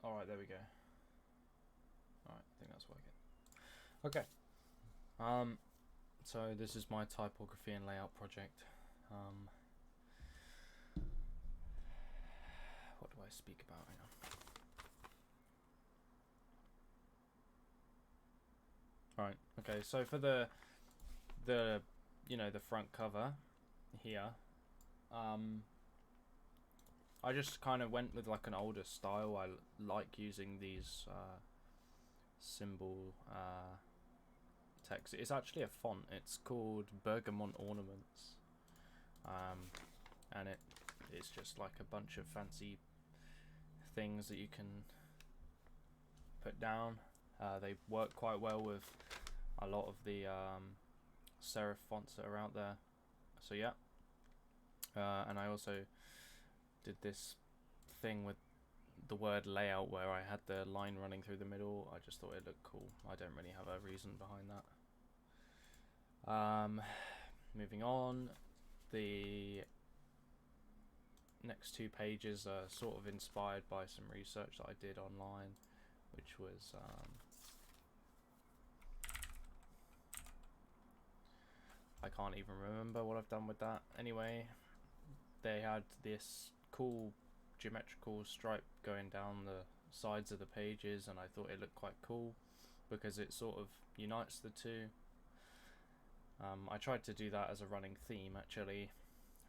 Alright, there we go. Alright, I think that's working. Okay. So this is my typography and layout project. What do I speak about right now? Alright, okay, so for the the front cover here, I just kind of went with like an older style. I like using these symbol text. It's actually a font. It's called Bergamont Ornaments, and it's just like a bunch of fancy things that you can put down. They work quite well with a lot of the serif fonts that are out there. So yeah, and I also did this thing with the word layout where I had the line running through the middle. I just thought it looked cool. I don't really have a reason behind that. Moving on, the next two pages are sort of inspired by some research that I did online, which was I can't even remember what I've done with that. Anyway, they had this cool geometrical stripe going down the sides of the pages, and I thought it looked quite cool because it sort of unites the two. I tried to do that as a running theme actually,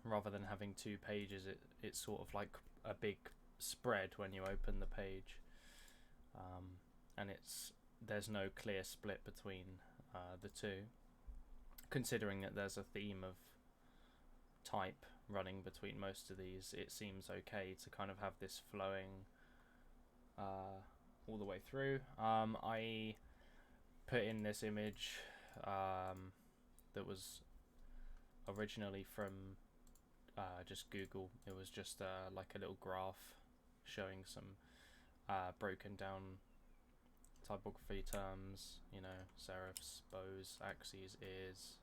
rather than having two pages. It's sort of like a big spread when you open the page, and there's no clear split between the two, considering that there's a theme of type running between most of these. It seems okay to kind of have this flowing all the way through. I put in this image that was originally from just Google. It was just like a little graph showing some broken down typography terms, serifs, bows, axes, ears,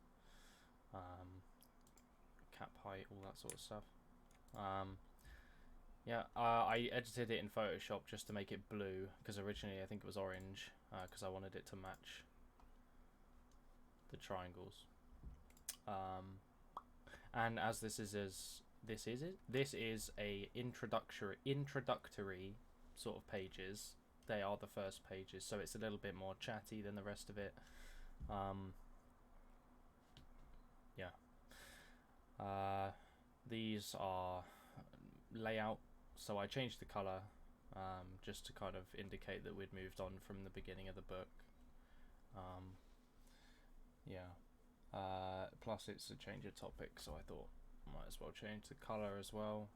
cap height, all that sort of stuff. I edited it in Photoshop just to make it blue, because originally I think it was orange, because I wanted it to match the triangles. And as this is a introductory sort of pages. They are the first pages, so it's a little bit more chatty than the rest of it. These are layout, so I changed the color just to kind of indicate that we'd moved on from the beginning of the book. Plus it's a change of topic, so I thought I might as well change the color as well.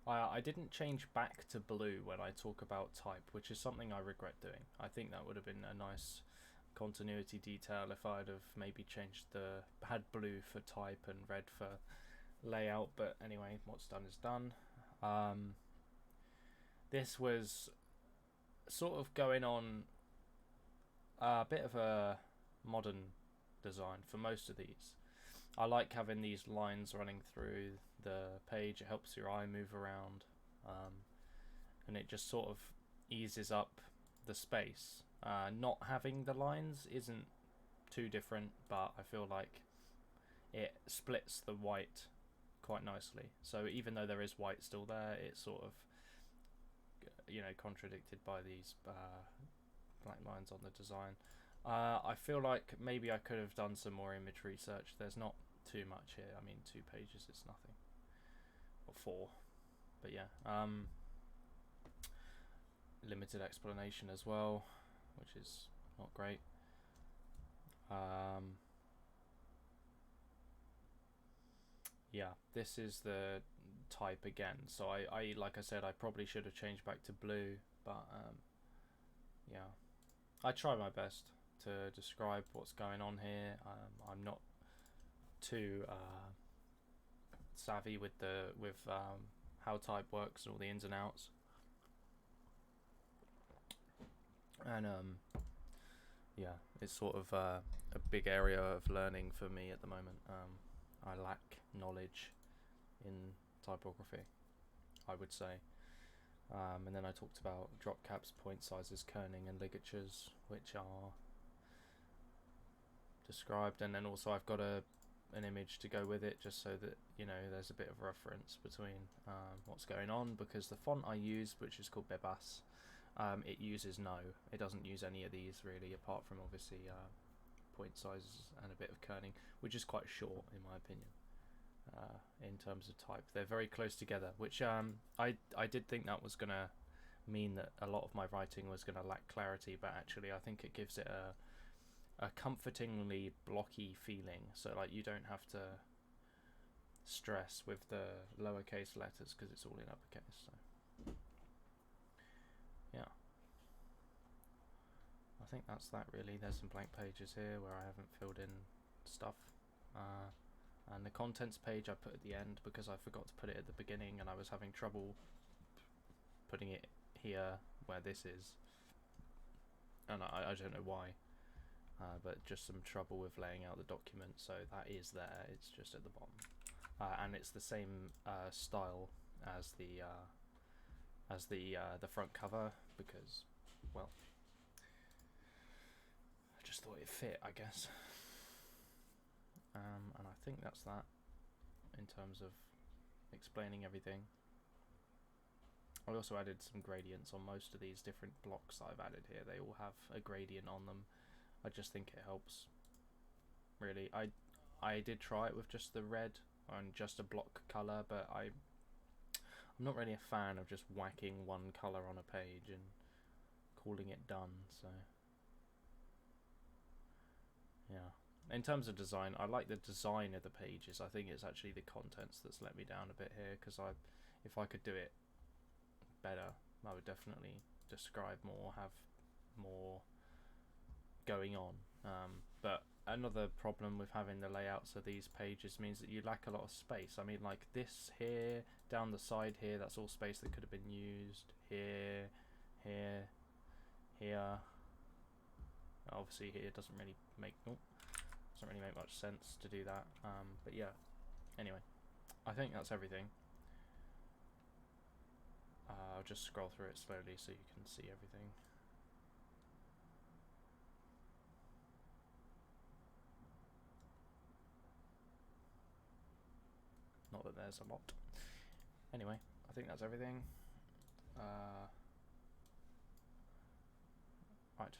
I didn't change back to blue when I talk about type, which is something I regret doing. I think that would have been a nice continuity detail if I'd have maybe had blue for type and red for layout, but anyway, what's done is done. This was sort of going on a bit of a modern design for most of these. I like having these lines running through the page. It helps your eye move around, and it just sort of eases up the space. Not having the lines isn't too different, but I feel like it splits the white quite nicely. So even though there is white still there, it's sort of contradicted by these black lines on the design. I feel like maybe I could have done some more image research. There's not too much here. I mean, 2 pages is nothing, or 4, but yeah. Limited explanation as well, which is not great. This is the type again. So I like I said, I probably should have changed back to blue, but I try my best to describe what's going on here. I'm not too savvy with how type works and all the ins and outs, and it's sort of a big area of learning for me at the moment. I lack knowledge in typography, I would say. And then I talked about drop caps, point sizes, kerning, and ligatures, which are described. And then also I've got an image to go with it, just so that there's a bit of reference between what's going on, because the font I use, which is called Bebas, it uses no. It doesn't use any of these really, apart from obviously point sizes and a bit of kerning, which is quite short in my opinion. In terms of type, they're very close together, which I did think that was gonna mean that a lot of my writing was gonna lack clarity, but actually I think it gives it a comfortingly blocky feeling, so like you don't have to stress with the lowercase letters because it's all in uppercase. So yeah, I think that's that really. There's some blank pages here where I haven't filled in stuff, and the contents page I put at the end because I forgot to put it at the beginning, and I was having trouble putting it here where this is, and I don't know why, but just some trouble with laying out the document. So that is there, it's just at the bottom, and it's the same style as the front cover, because, well, I just thought it fit, I guess. And I think that's that in terms of explaining everything. I also added some gradients on most of these different blocks that I've added here. They all have a gradient on them. I just think it helps, really. I did try it with just the red and just a block colour, but I'm not really a fan of just whacking one colour on a page and calling it done, so yeah. In terms of design, I like the design of the pages. I think it's actually the contents that's let me down a bit here, because if I could do it better, I would definitely describe more, have more going on. But another problem with having the layouts of these pages means that you lack a lot of space. I mean, like this here, down the side here, that's all space that could have been used. Here, here, here. Obviously here doesn't really make much sense to do that. But yeah, anyway, I think that's everything. I'll just scroll through it slowly so you can see everything. Not that there's a lot. Anyway, I think that's everything. Right.